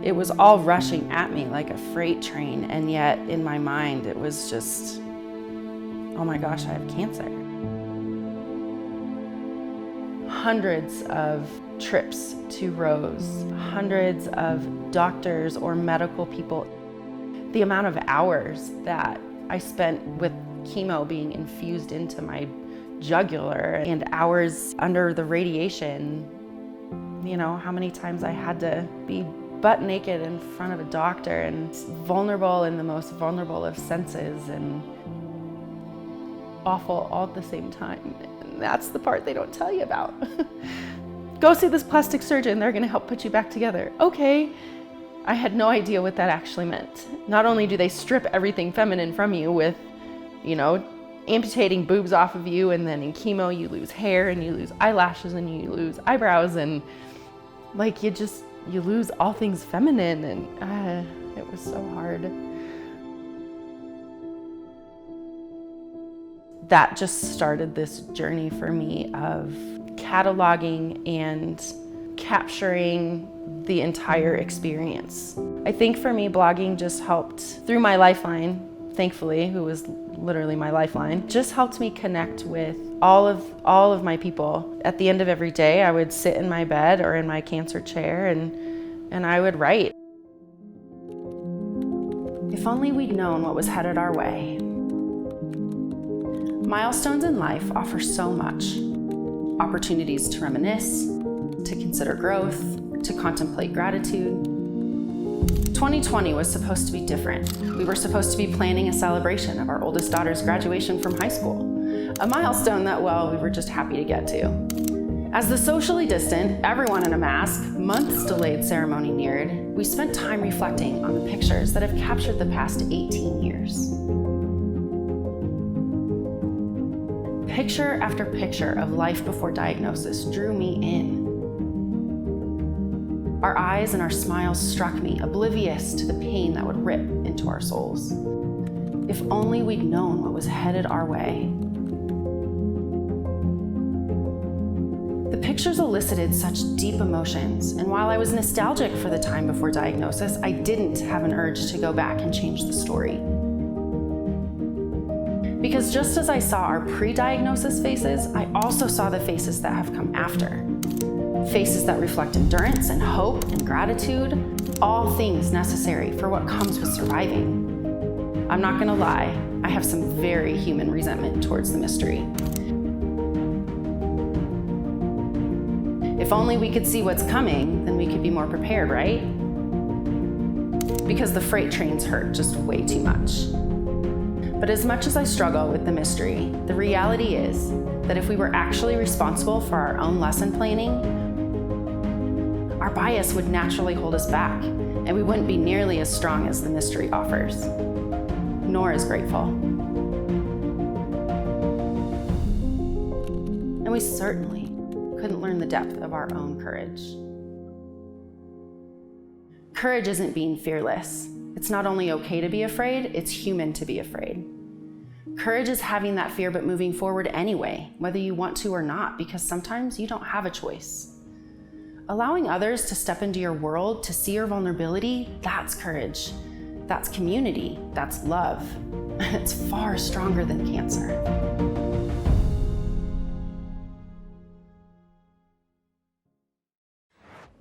It was all rushing at me like a freight train, and yet in my mind it was just, oh my gosh, I have cancer. Hundreds of trips to Rose, hundreds of doctors or medical people. The amount of hours that I spent with chemo being infused into my jugular and hours under the radiation, you know, how many times I had to be butt naked in front of a doctor and vulnerable in the most vulnerable of senses and awful all at the same time. And that's the part they don't tell you about. Go see this plastic surgeon, they're gonna help put you back together. Okay, I had no idea what that actually meant. Not only do they strip everything feminine from you with, you know, amputating boobs off of you, and then in chemo you lose hair and you lose eyelashes and you lose eyebrows, and like you lose all things feminine, and it was so hard. That just started this journey for me of cataloging and capturing the entire experience. I think for me, blogging just helped through MyLifeLine, thankfully, who was literally my lifeline, just helped me connect with all of my people. At the end of every day, I would sit in my bed or in my cancer chair and I would write. If only we'd known what was headed our way. Milestones in life offer so much. Opportunities to reminisce, to consider growth, to contemplate gratitude. 2020 was supposed to be different. We were supposed to be planning a celebration of our oldest daughter's graduation from high school, a milestone that, well, we were just happy to get to. As the socially distant, everyone in a mask, months delayed ceremony neared, we spent time reflecting on the pictures that have captured the past 18 years. Picture after picture of life before diagnosis drew me in. Our eyes and our smiles struck me, oblivious to the pain that would rip into our souls. If only we'd known what was headed our way. The pictures elicited such deep emotions, and while I was nostalgic for the time before diagnosis, I didn't have an urge to go back and change the story. Because just as I saw our pre-diagnosis faces, I also saw the faces that have come after. Faces that reflect endurance and hope and gratitude, all things necessary for what comes with surviving. I'm not gonna lie, I have some very human resentment towards the mystery. If only we could see what's coming, then we could be more prepared, right? Because the freight trains hurt just way too much. But as much as I struggle with the mystery, the reality is that if we were actually responsible for our own lesson planning, our bias would naturally hold us back, and we wouldn't be nearly as strong as the mystery offers, nor as grateful. And we certainly couldn't learn the depth of our own courage. Courage isn't being fearless. It's not only okay to be afraid, it's human to be afraid. Courage is having that fear but moving forward anyway, whether you want to or not, because sometimes you don't have a choice. Allowing others to step into your world, to see your vulnerability, that's courage. That's community, that's love. It's far stronger than cancer.